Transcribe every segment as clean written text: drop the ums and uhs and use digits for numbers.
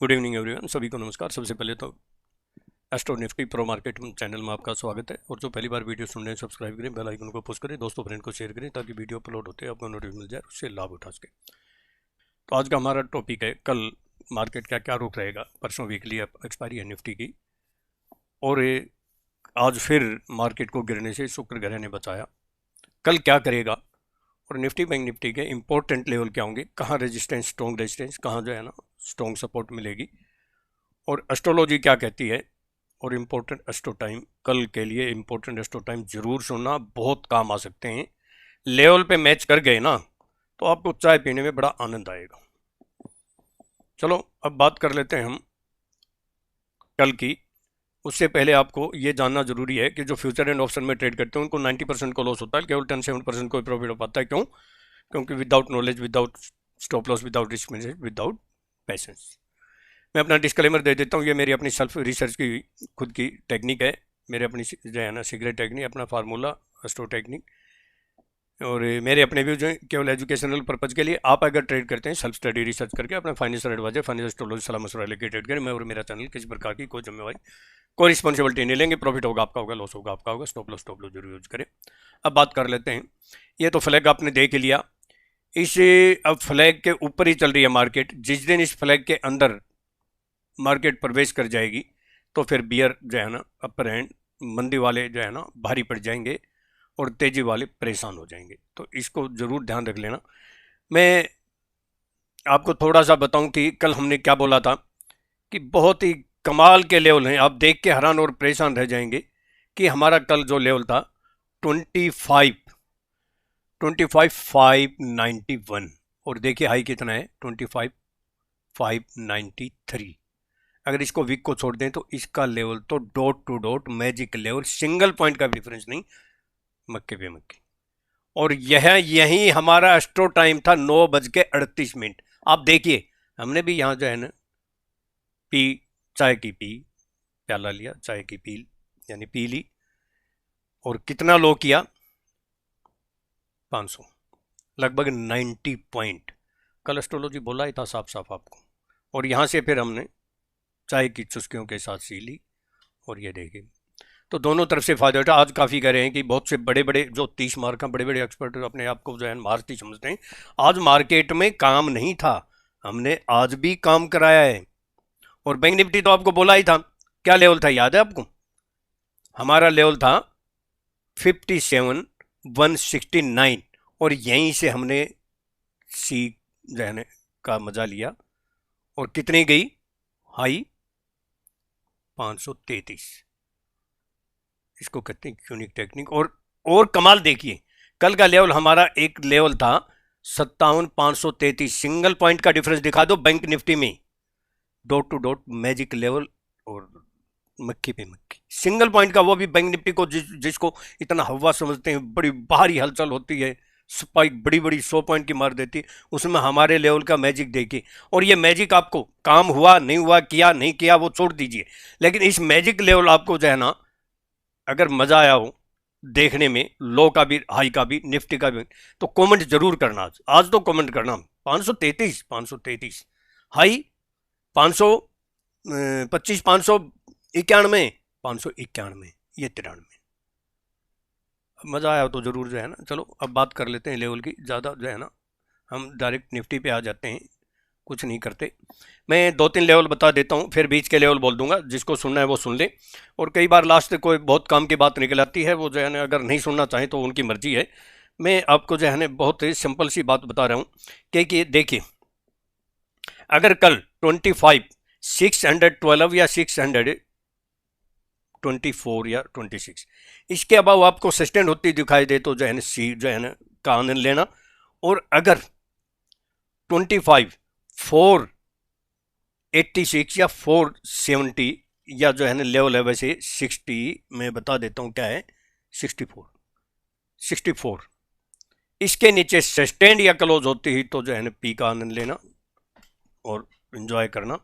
Good evening everyone, सभी को नमस्कार। सबसे पहले तो astro Nifty pro market channel में आपका स्वागत है। और जो पहली बार वीडियो सुन रहे हैं सब्सक्राइब करें, बेल आइकन को पुश करें, दोस्तों फ्रेंड को शेयर करें ताकि वीडियो अपलोड होते हैं आपको नोटिफिकेशन मिल जाए, उससे लाभ उठा सके। तो आज का हमारा टॉपिक है कल मार्केट का क्या रुख रहेगा। परसों वीकली एक्सपायरी है निफ्टी की, और आज फिर मार्केट को गिरने से शुक्र ग्रह ने बचाया। कल क्या करेगा और निफ्टी बैंक निफ्टी के इंपॉर्टेंट लेवल क्या होंगे, कहाँ रेजिस्टेंस, स्ट्रॉन्ग रेजिस्टेंस, कहाँ जो है ना स्ट्रॉन्ग सपोर्ट मिलेगी, और एस्ट्रोलॉजी क्या कहती है, और इम्पोर्टेंट एस्ट्रो टाइम कल के लिए इम्पोर्टेंट एस्ट्रो टाइम जरूर सुनना, बहुत काम आ सकते हैं। लेवल पे मैच कर गए ना तो आपको चाय पीने में बड़ा आनंद आएगा। चलो अब बात कर लेते हैं हम कल की। उससे पहले आपको ये जानना जरूरी है कि जो फ्यूचर एंड ऑप्शन में ट्रेड करते हैं उनको 90% को लॉस होता है, केवल 10-7% कोई प्रॉफिट हो पाता है। क्यों? क्योंकि without knowledge, without stop loss, without risk management, without patience. मैं अपना डिस्क्लेमर दे देता हूँ, ये मेरी अपनी सेल्फ रिसर्च की खुद की टेक्निक है, मेरे अपनी जो है ना सीक्रेट टेक्निक, अपना फार्मूला एस्ट्रो टेक्निक, और मेरे अपने व्यू जो है केवल एजुकेशनल पर्पज़ के लिए। आप अगर ट्रेड करते हैं सेल्फ स्टडी रिसर्च करके अपना फाइनेंशियल एडवाइजर, फाइनेंशियल एस्ट्रोलॉजी सलाह मशवरा लेकर ट्रेड करें। मैं और मेरा चैनल किसी प्रकार की कोई जिम्मेवारी, कोई रिस्पॉन्सिबिलिटी नहीं लेंगे। प्रॉफिट होगा आपका होगा, लॉस होगा आपका होगा। स्टॉप लॉस जरूर यूज करें। अब बात कर लेते हैं, ये तो फ्लैग आपने देख लिया। इस अब फ्लैग के ऊपर ही चल रही है मार्केट। जिस दिन इस फ्लैग के अंदर मार्केट प्रवेश कर जाएगी तो फिर बियर जो है ना अपर हैंड, मंदी वाले जो है ना भारी पड़ जाएंगे और तेजी वाले परेशान हो जाएंगे। तो इसको ज़रूर ध्यान रख लेना। मैं आपको थोड़ा सा बताऊं कि कल हमने क्या बोला था, कि बहुत ही कमाल के लेवल हैं। आप देख के हैरान और परेशान रह जाएंगे कि हमारा कल जो लेवल था 25,591, और देखिए हाई कितना है 25,593। अगर इसको वीक को छोड़ दें तो इसका लेवल तो dot to dot magic level, single point का डिफरेंस नहीं, मक्के पे मक्के। और यही हमारा एस्ट्रो टाइम था 9:38। आप देखिए हमने भी यहाँ जो है ना चाय की प्याला लिया, चाय की यानी पी ली, और कितना लो किया 500, लगभग 90 पॉइंट। कल एस्ट्रोलॉजी बोला ही था साफ साफ आपको। और यहाँ से फिर हमने चाय की चुस्कियों के साथ सी ली, और ये देखिए तो दोनों तरफ से फायदा उठा। आज काफ़ी कह रहे हैं कि बहुत से बड़े बड़े जो 30 मार्क का बड़े बड़े एक्सपर्ट अपने आप को जो है मार्ती समझते हैं। आज मार्केट में काम नहीं था, हमने आज भी काम कराया है। और बैंक निफ्टी तो आपको बोला ही था, क्या लेवल था याद है आपको? हमारा लेवल था 57,169, और यहीं से हमने सी रहने का मजा लिया। और कितनी गई हाई? 533। इसको कहते हैं यूनिक टेक्निक। और कमाल देखिए, कल का लेवल हमारा एक लेवल था 57,533, सिंगल पॉइंट का डिफरेंस दिखा दो बैंक निफ्टी में, dot to dot magic level, और मक्खी पे मक्खी, सिंगल पॉइंट का, वो भी बैंक निफ्टी को जिसको इतना हवा समझते हैं, बड़ी भारी हलचल होती है, स्पाइक बड़ी बड़ी 100 पॉइंट की मार देती है, उसमें हमारे लेवल का मैजिक देखिए। और ये मैजिक आपको काम हुआ नहीं हुआ, किया नहीं किया, वो छोड़ दीजिए, लेकिन इस मैजिक लेवल आपको जो है ना अगर मजा आया हो देखने में, लो का भी हाई का भी निफ्टी का भी, तो कमेंट जरूर करना। आज तो कमेंट करना। 533 हाई, 525, 591, 591, ये 93। मजा आया तो जरूर जो है ना। चलो अब बात कर लेते हैं लेवल की। ज़्यादा जो है ना हम डायरेक्ट निफ्टी पे आ जाते हैं, कुछ नहीं करते। मैं 2-3 लेवल बता देता हूँ, फिर बीच के लेवल बोल दूंगा, जिसको सुनना है वो सुन ले। और कई बार लास्ट से कोई बहुत काम की बात निकल आती है, वो जो है ना अगर नहीं सुनना चाहें तो उनकी मर्जी है। मैं आपको जो है ना बहुत ही सिंपल सी बात बता रहा हूँ कि देखिए, अगर कल 25,612 या 624 या 26 इसके अबाव आपको सस्टेन होती दिखाई दे तो जो है ना सी जो है ना का आनंद लेना। और अगर 25,486 या 470 या जो है ना लेवल है वैसे 60, मैं बता देता हूँ क्या है, 64, इसके नीचे सस्टेंड या क्लोज होती ही तो जो है ना पी का आनंद लेना और एंजॉय करना।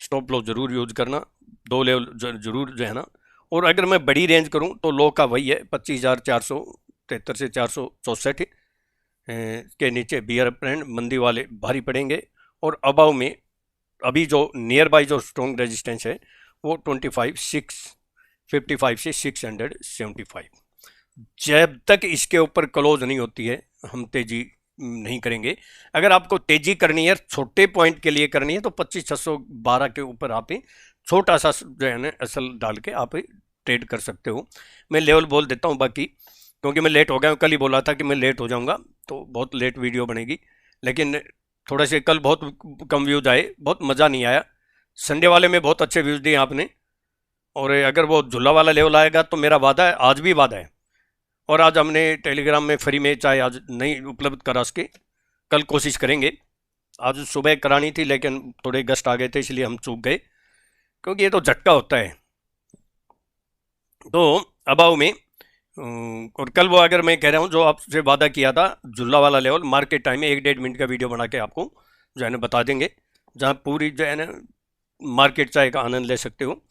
स्टॉप लॉस जरूर यूज करना, 2 लेवल जरूर जो है ना। और अगर मैं बड़ी रेंज करूं तो लो का वही है 25,473 से 464 के नीचे बियर ब्रांड मंदी वाले भारी पड़ेंगे, और अबाव में अभी जो नियर बाई जो स्ट्रॉन्ग रेजिस्टेंस है वो 25,655 से 675। जब तक इसके ऊपर क्लोज नहीं होती है हम तेजी नहीं करेंगे। अगर आपको तेजी करनी है, छोटे पॉइंट के लिए करनी है, तो 25,612 के ऊपर आप छोटा सा जो है ना असल डाल के आप ट्रेड कर सकते हो। मैं लेवल बोल देता हूँ बाकी, क्योंकि मैं लेट हो गया हूँ। कल ही बोला था कि मैं लेट हो जाऊँगा, तो बहुत लेट वीडियो बनेगी। लेकिन थोड़े से कल बहुत कम व्यूज आए, बहुत मज़ा नहीं आया। संडे वाले में बहुत अच्छे व्यूज़ दिए आपने, और अगर वो झूला वाला लेवल आएगा तो मेरा वादा है, आज भी वादा है। और आज हमने टेलीग्राम में फ्री में चाय आज नहीं उपलब्ध करा सके, कल कोशिश करेंगे। आज सुबह करानी थी लेकिन थोड़े गेस्ट आ गए थे, इसलिए हम चूक गए, क्योंकि ये तो झटका होता है। तो अबाव में और कल वो अगर मैं कह रहा हूँ जो आपसे वादा किया था झुल्ला वाला लेवल, मार्केट टाइम में 1-1.5 मिनट का वीडियो बना के आपको जो है ना बता देंगे, जहाँ पूरी जो है ना मार्केट चाय का आनंद ले सकते हो।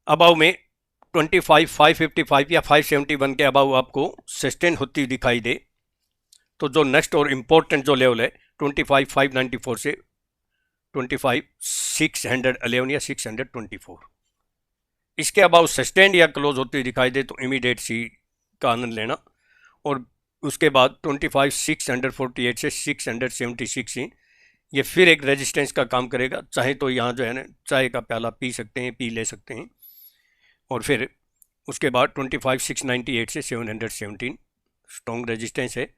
अबाव में 25,555 या 571 के अबाव आपको सस्टेन होती दिखाई दे, तो जो नेक्स्ट और इम्पोर्टेंट जो लेवल है 25,594 से 25,611 या 624, इसके अबाव सस्टेंड या क्लोज होती दिखाई दे तो इमीडिएट सी का आनंद लेना। और उसके बाद 25,648 से 676 ही ये फिर एक रेजिस्टेंस का काम करेगा। चाहे तो यहाँ जो है ना चाय का प्याला पी सकते हैं, पी ले सकते हैं। और फिर उसके बाद 25,698 से 717 स्ट्रॉन्ग रेजिस्टेंस है।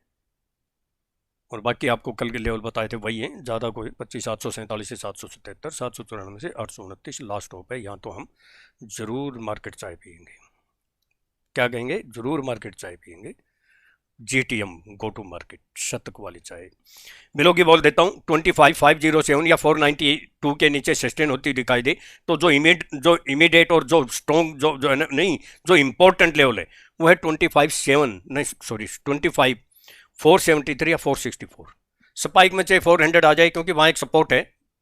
और बाकी आपको कल के लेवल बताए थे वही हैं, ज़्यादा कोई 25,747 से 777, 794 से 829 लास्ट होप है। यहाँ तो हम ज़रूर मार्केट चाय पियेंगे। क्या कहेंगे? ज़रूर मार्केट चाय पियेंगे। GTM गो टू मार्केट शतक वाली चाय मिलो की बोल देता हूँ। 25,507 या 492 के नीचे सस्टेन होती दिखाई दे तो जो इमीडिएट और जो स्ट्रॉन्ग जो है ना, नहीं जो इम्पोर्टेंट लेवल है वो है 25,473 या 464। स्पाइक में चाहे 400 आ जाए, क्योंकि वहाँ एक सपोर्ट है,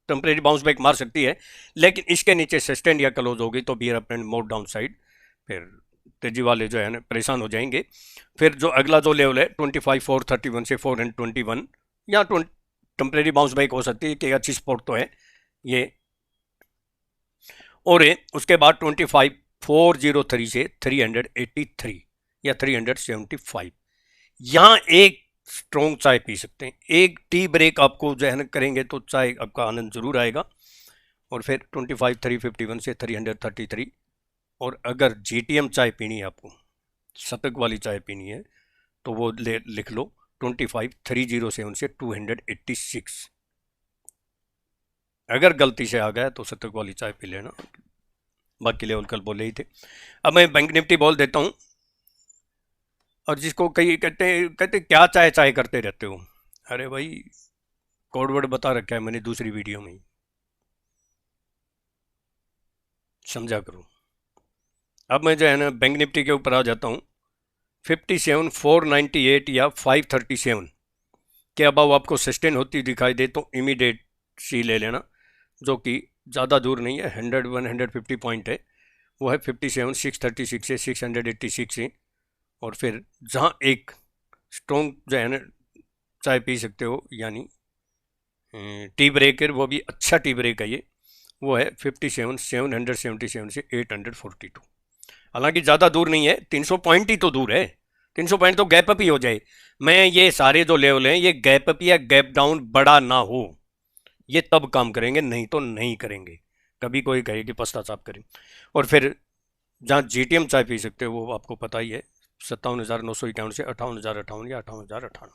टेम्परेरी बाउंस बैक मार सकती है, लेकिन इसके नीचे सस्टेन या क्लोज होगी तो beer up and more down side, फिर तेजी वाले जो है ना परेशान हो जाएंगे। फिर जो अगला जो लेवल है 25,431 से 421, या टेम्परेरी बाउंस बैक हो सकती है कि अच्छी सपोर्ट तो है ये। और उसके बाद 25,403 से 383 या 375, यहाँ एक स्ट्रॉन्ग चाय पी सकते हैं। एक टी ब्रेक आपको जो है ना करेंगे तो चाय आपका आनंद जरूर आएगा। और फिर 25,351 से 333। और अगर GTM चाय पीनी है आपको, शतक वाली चाय पीनी है, तो वो लिख लो 25,307 से 286। अगर गलती से आ गया तो शतक वाली चाय पी लेना, बाकी लेवल कल बोले ही थे। अब मैं बैंक निफ्टी बोल देता हूँ। और जिसको कई कहते क्या चाय चाय करते रहते हो, अरे भाई कोड वर्ड बता रखा है मैंने दूसरी वीडियो में, समझा करो। अब मैं जो है ना बैंक निफ्टी के ऊपर आ जाता हूँ। 57,498 या 537 के अबाव आपको सस्टेन होती दिखाई दे तो इमीडिएट सी ले लेना, जो कि ज़्यादा दूर नहीं है, 150 पॉइंट है, वो है 57,636 से 686 है। और फिर जहाँ एक स्ट्रॉन्ग जो है ना चाय पी सकते हो, यानी टी ब्रेकर, वो भी अच्छा टी ब्रेक है ये, वो है 57,777 से 842। हालांकि ज़्यादा दूर नहीं है, 300 पॉइंट ही तो दूर है। 300 पॉइंट तो गैप अप ही हो जाए। मैं ये सारे जो लेवल हैं ये गैप अप या गैप डाउन बड़ा ना हो, ये तब काम करेंगे, नहीं तो नहीं करेंगे। कभी कोई कहे कि पश्चाताप करें। और फिर जहाँ GTM चाय पी सकते हो वो आपको पता ही है, 57,951 से 58,058 या 58,098,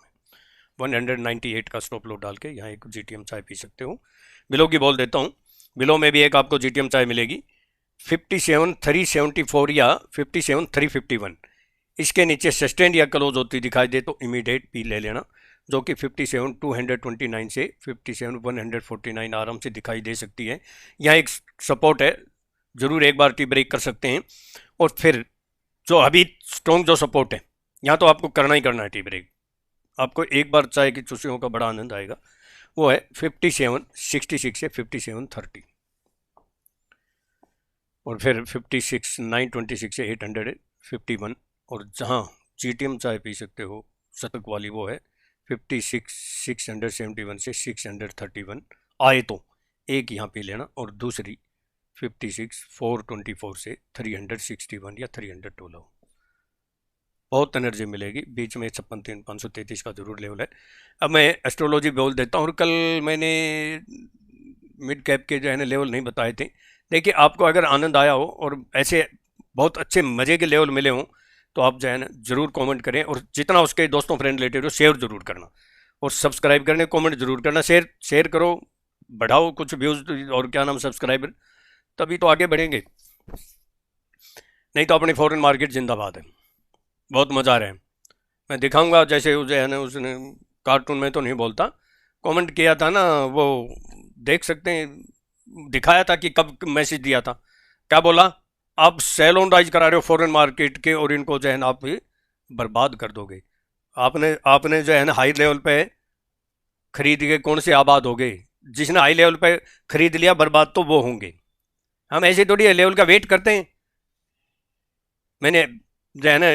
198 का स्टॉप लॉस डाल के यहाँ एक GTM चाय पी सकते हो। बिलो की बोल देता हूँ, बिलो में भी एक आपको GTM चाय मिलेगी 57,374 या 57,351, इसके नीचे सस्टेंड या क्लोज होती दिखाई दे तो इमीडिएट पी ले लेना, जो कि 57,229 से 57,149 आराम से दिखाई दे सकती है। यहाँ एक सपोर्ट है, ज़रूर एक बार टी ब्रेक कर सकते हैं। और फिर जो अभी स्ट्रॉन्ग जो सपोर्ट है, यहाँ तो आपको करना ही करना है टी ब्रेक, आपको एक बार चाय की चुस्कियों का बड़ा आनंद आएगा, वो है 57,66 से 57,30। और फिर 56,926 से 851। और जहाँ GTM चाय पी सकते हो शतक वाली, वो है 56,671 से 631। आए तो एक यहाँ पे लेना और दूसरी 56 424 से 361 या 312। बहुत एनर्जी मिलेगी, बीच में 56 533 का जरूर लेवल है। अब मैं एस्ट्रोलॉजी बोल देता हूँ। और कल मैंने मिड कैप के जो है ना लेवल नहीं बताए थे। देखिए, आपको अगर आनंद आया हो और ऐसे बहुत अच्छे मज़े के लेवल मिले हों तो आप जो है ना ज़रूर कमेंट करें, और जितना उसके दोस्तों फ्रेंड रिलेटेड हो शेयर ज़रूर करना, और सब्सक्राइब करने कमेंट ज़रूर करना, शेयर करो, बढ़ाओ कुछ व्यूज़ और क्या नाम सब्सक्राइबर, तभी तो आगे बढ़ेंगे। नहीं तो अपनी फॉरेन मार्केट जिंदाबाद है, बहुत मज़ा आ रहा है। मैं दिखाऊंगा, जैसे जो है ना उसने कार्टून में तो नहीं बोलता, कमेंट किया था ना वो, देख सकते हैं, दिखाया था कि कब मैसेज दिया था, क्या बोला, आप सेल ऑन राइज करा रहे हो फॉरेन मार्केट के और इनको जो है ना आप बर्बाद कर दोगे। आपने आपने जो है ना हाई लेवल पे खरीद के कौन से आबाद हो गए? जिसने हाई लेवल पे खरीद लिया बर्बाद तो वो होंगे। हम ऐसे थोड़ी लेवल का वेट करते हैं। मैंने जो है ना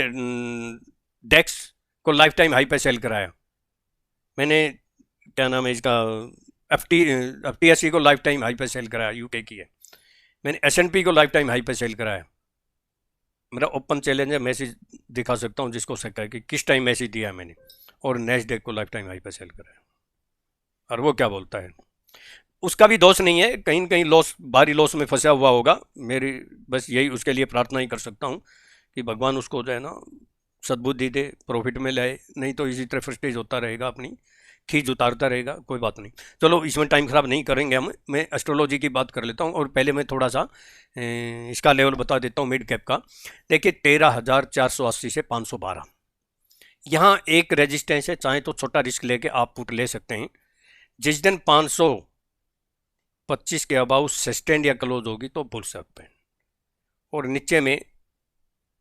डेक्स को लाइफ टाइम हाई पे सेल कराया, मैंने क्या नाम है इसका FTSE को लाइफ टाइम हाई पे सेल कराया, यूके की है। मैंने S&P को लाइफ टाइम हाई पे सेल कराया। मेरा ओपन चैलेंज है, मैसेज दिखा सकता हूँ जिसको सकता है कि किस टाइम मैसेज दिया है मैंने, और नेस्डेक को लाइफ टाइम हाई पे सेल कराया। और वो क्या बोलता है, उसका भी दोष नहीं है, कहीं न कहीं लॉस, भारी लॉस में फंसा हुआ होगा। मेरी बस यही उसके लिए प्रार्थना ही कर सकता हूँ कि भगवान उसको जो है ना सद्बुद्धि दे, प्रॉफिट में लाए, नहीं तो इसी तरह फ्रस्टेज होता रहेगा, अपनी खींच उतारता रहेगा। कोई बात नहीं, चलो इसमें टाइम ख़राब नहीं करेंगे हम। मैं एस्ट्रोलॉजी की बात कर लेता हूँ, और पहले मैं थोड़ा सा इसका लेवल बता देता हूँ मिड कैप का। देखिए 13,480 से 512 यहाँ एक रेजिस्टेंस है, चाहे तो छोटा रिस्क लेके आप पुट ले सकते हैं। जिस दिन 525 के अबाउ सस्टेंड या क्लोज होगी तो पुल सकते हैं, और नीचे में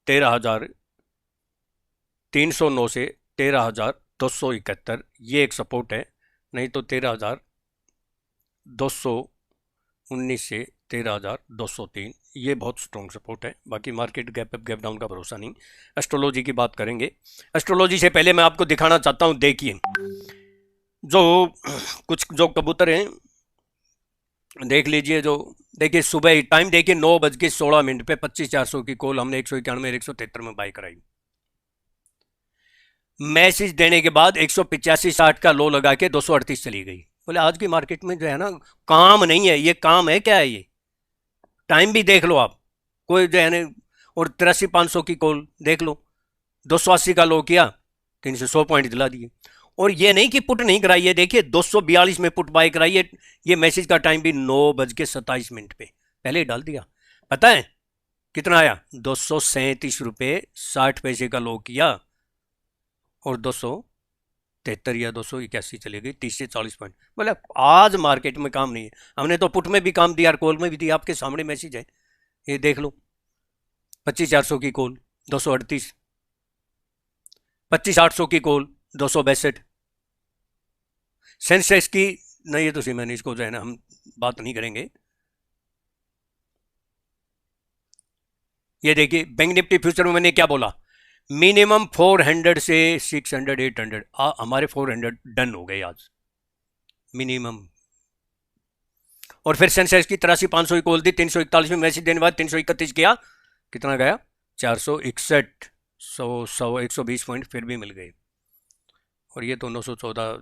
13,309 से 13,271 ये एक सपोर्ट है, नहीं तो 13,219 से 13,203 ये बहुत स्ट्रॉन्ग सपोर्ट है। बाकी market gap up gap down का भरोसा नहीं। एस्ट्रोलॉजी की बात करेंगे। एस्ट्रोलॉजी से पहले मैं आपको दिखाना चाहता हूँ, देखिए जो कुछ जो कबूतर हैं देख लीजिए, जो देखिए सुबह टाइम देखिए 9:16 पे 25,400 की कॉल हमने 191 173 में बाई कराई। मैसेज देने के बाद 185.60 का लो लगा के 238 चली गई। बोले आज की मार्केट में जो है ना काम नहीं है, ये काम है क्या है ये? टाइम भी देख लो आप, कोई जो है ना, और 83,500 की कॉल देख लो, 280 का लो किया, 300 पॉइंट दिला दिए। और ये नहीं कि पुट नहीं कराई है, देखिए 242 में पुट बाय कराई है। ये मैसेज का टाइम भी 9:27 पे पहले ही डाल दिया। पता है कितना आया? 237 रुपये 60 पैसे का लो किया, और 273 या 281 चली गई, 30 से 40 पॉइंट। बोले आज मार्केट में काम नहीं है। हमने तो पुट में भी काम दिया और कॉल में भी दिया, आपके सामने मैसेज है, ये देख लो। 25,400 की कॉल 238, 25,800 की कॉल 262। सेंसेक्स की नहीं, ये तो सी मैंने इसको जो है ना हम बात नहीं करेंगे। ये देखिए बैंक निफ्टी फ्यूचर में मैंने क्या बोला, मिनिमम 400 से 600 800, हमारे 400 डन हो गए आज मिनिमम। और फिर सेंसेक्स की 83,500 की कॉल दी, 341 में मैसेज देने बाद 331 किया, कितना गया? 461, 120 पॉइंट फिर भी मिल गए। और ये तो 914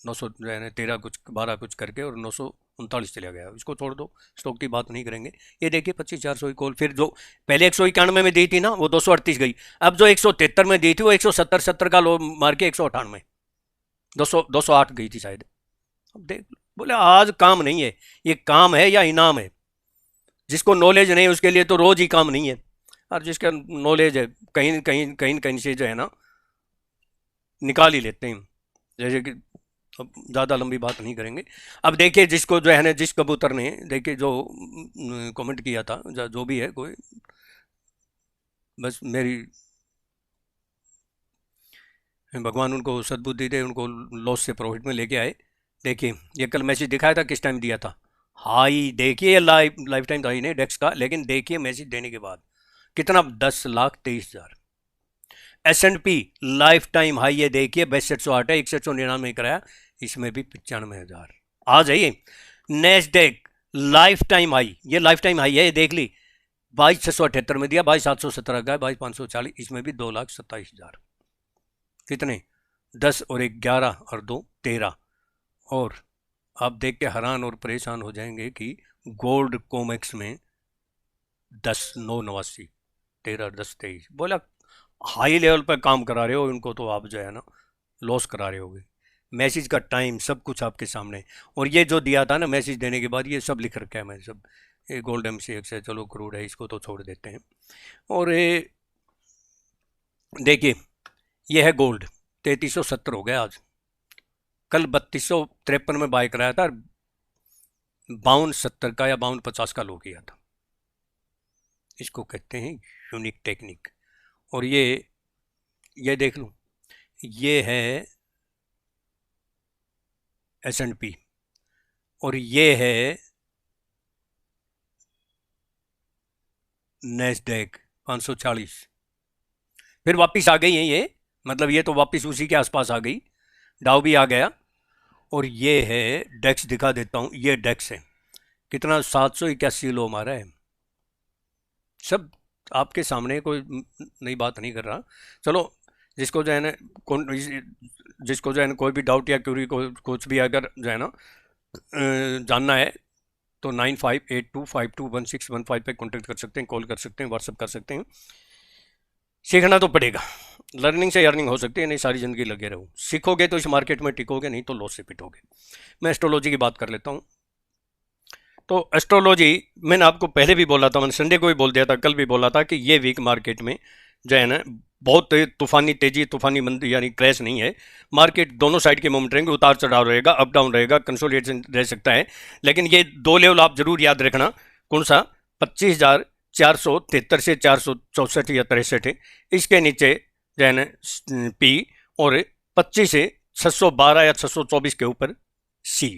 913 कुछ 12 कुछ करके और 939 चला गया। इसको छोड़ दो, स्टॉक की बात नहीं करेंगे। ये देखिए 25,400 की कॉल, फिर जो पहले 191 में दी थी ना वो 238 गई, अब जो 173 में दी थी वो 170 का लो मार के 198 208 गई थी शायद। अब देख बोले आज काम नहीं है, ये काम है या इनाम है? जिसको नॉलेज नहीं उसके लिए तो रोज ही काम नहीं है, और जिसका नॉलेज है कहीं कहीं कहीं कहीं से जो है ना निकाल ही लेते हैं। जैसे कि अब ज़्यादा लंबी बात नहीं करेंगे। अब देखिए जिसको जो है ना, जिस कबूतर ने देखिए जो कमेंट किया था, जो भी है कोई, बस मेरी भगवान उनको सद्बुद्धि दे, उनको लॉस से प्रॉफिट में लेके आए। देखिए ये कल मैसेज दिखाया था, किस टाइम दिया था? हाई देखिए लाइफ टाइम हाई नहीं डेक्स का, लेकिन देखिए मैसेज देने के बाद कितना, 10,23,000। S&P लाइफ टाइम हाई है देखिए 6208 है, 6199 कराया, इसमें भी 95,000। आ जाइए नेस्डेक लाइफ टाइम हाई, ये लाइफ टाइम हाई है, ये देख ली 22,678 में दिया, 22,717 का है, 22,540, इसमें भी 2,27,000। कितने? 10 और 1 11 और 2 13। और आप देख के हैरान और परेशान हो जाएंगे कि गोल्ड कोमेक्स में 10,989, 13 10 23। बोला हाई लेवल पर काम करा रहे हो इनको, तो आप जो है ना लॉस करा रहे होगे। मैसेज का टाइम सब कुछ आपके सामने, और ये जो दिया था ना मैसेज देने के बाद, ये सब लिख रखा है मैंने सब। ये गोल्ड MCX है, चलो क्रूड है, इसको तो छोड़ देते हैं। और ये देखिए, ये है गोल्ड, 3370 हो गया आज। कल 3253 में बाय कराया था, 5270 का या 5250 का लो किया था। इसको कहते हैं यूनिक टेक्निक। और ये देख लो, ये है S&P और ये है नेस्डेक 540। फिर वापस आ गई है ये, मतलब ये तो वापस उसी के आसपास आ गई, डाउ भी आ गया। और ये है डेक्स, दिखा देता हूँ, ये डेक्स है कितना, 781 लो मारा है। सब आपके सामने, कोई नई बात नहीं कर रहा। चलो जिसको जो है ना जिसको जो है ना कोई भी डाउट या क्यूरी को कुछ भी अगर जो है ना जानना है तो 9582521615 पे कॉन्टेक्ट कर सकते हैं, कॉल कर सकते हैं, व्हाट्सअप कर सकते हैं। सीखना तो पड़ेगा, लर्निंग से अर्निंग हो सकती है, नहीं सारी ज़िंदगी लगे रहो। सीखोगे तो इस मार्केट में टिकोगे, नहीं तो लॉस से पिटोगे। मैं एस्ट्रोलॉजी की बात कर लेता हूँ। तो एस्ट्रोलॉजी मैंने आपको पहले भी बोला था, मैंने संडे को भी बोल दिया था, कल भी बोला था कि ये वीक मार्केट में जो है ना बहुत तूफानी तेजी, तूफानी मंदी यानी क्रैश नहीं है। मार्केट दोनों साइड के मूवमेंट रहेंगे, उतार चढ़ाव रहेगा, अप डाउन रहेगा, कंसोलिडेशन रह सकता है। लेकिन ये 2 लेवल आप जरूर याद रखना। कौन सा? 25,473 से 464 या 63 है, इसके नीचे जो है ना P, और 25 से 612 या 624 के ऊपर C।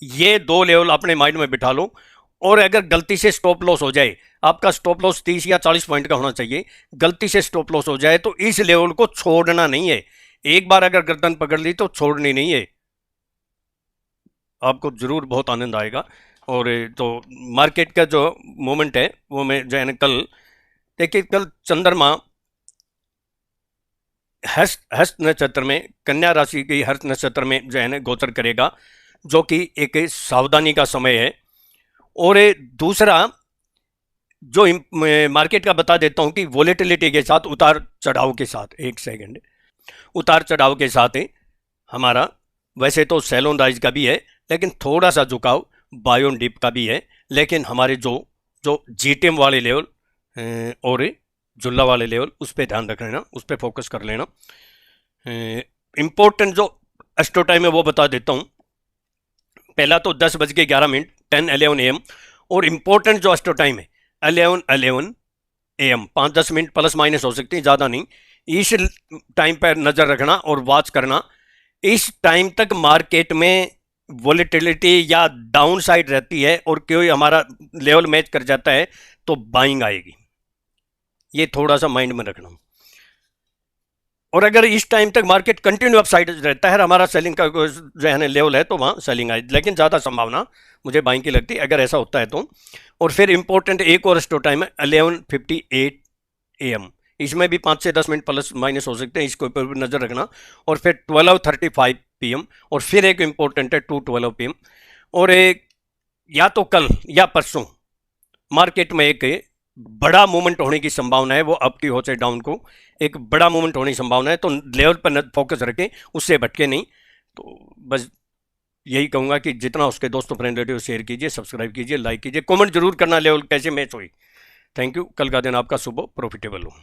ये 2 लेवल अपने माइंड में बिठा लो। और अगर गलती से स्टॉप लॉस हो जाए, आपका स्टॉप लॉस 30 या 40 पॉइंट का होना चाहिए, गलती से स्टॉप लॉस हो जाए तो इस लेवल को छोड़ना नहीं है। एक बार अगर गर्दन पकड़ ली तो छोड़नी नहीं है, आपको जरूर बहुत आनंद आएगा। और तो मार्केट का जो मोमेंट है वो मैं जो है ना कल देखिए, कल चंद्रमा हस्त नक्षत्र में, कन्या राशि की हस्त नक्षत्र में जो है ना गोचर करेगा, जो कि एक सावधानी का समय है। और दूसरा जो मार्केट का बता देता हूं कि वोलेटिलिटी के साथ, उतार चढ़ाव के साथ, एक सेकंड, उतार चढ़ाव के साथ हमारा वैसे तो सेलोन राइज का भी है, लेकिन थोड़ा सा झुकाव बायोन डिप का भी है। लेकिन हमारे जो GTM वाले लेवल और जुल्ला वाले लेवल, उस पर ध्यान रख लेना, उस पर फोकस कर लेना। इंपॉर्टेंट जो एस्ट्रो टाइम है वो बता देता हूँ। पहला तो 10:11 10:11 AM, और इम्पोर्टेंट जो एस्ट्रो टाइम है 11:11 AM, 5-10 मिनट प्लस माइनस हो सकती है, ज़्यादा नहीं। इस टाइम पर नज़र रखना और वॉच करना। इस टाइम तक मार्केट में वोलेटिलिटी या डाउन साइड रहती है और कोई हमारा लेवल मैच कर जाता है तो बाइंग आएगी, ये थोड़ा सा माइंड में रखना। और अगर इस टाइम तक मार्केट कंटिन्यू अप साइड रहता है, हमारा सेलिंग का जो है ना लेवल है, तो वहाँ सेलिंग आए, लेकिन ज़्यादा संभावना मुझे बाइंग की लगती है अगर ऐसा होता है तो। और फिर इंपॉर्टेंट एक और स्टो टाइम है 11:58 AM, इसमें भी 5 से 10 मिनट प्लस माइनस हो सकते हैं, इसके ऊपर भी नज़र रखना। और फिर 12:35 PM, और फिर एक इंपॉर्टेंट है 2:12 PM। और एक या तो कल या परसों मार्केट में एक बड़ा मूवमेंट होने की संभावना है, वो अप की हो चाहे डाउन को, एक बड़ा मूवमेंट होने की संभावना है। तो लेवल पर फोकस रखें, उससे भटके नहीं। तो बस यही कहूँगा कि जितना उसके दोस्तों फ्रेंड रिलेटिव शेयर कीजिए, सब्सक्राइब कीजिए, लाइक कीजिए, कमेंट जरूर करना लेवल कैसे मैच हुई। Thank you. कल का दिन आपका सुबह प्रॉफिटेबल हो।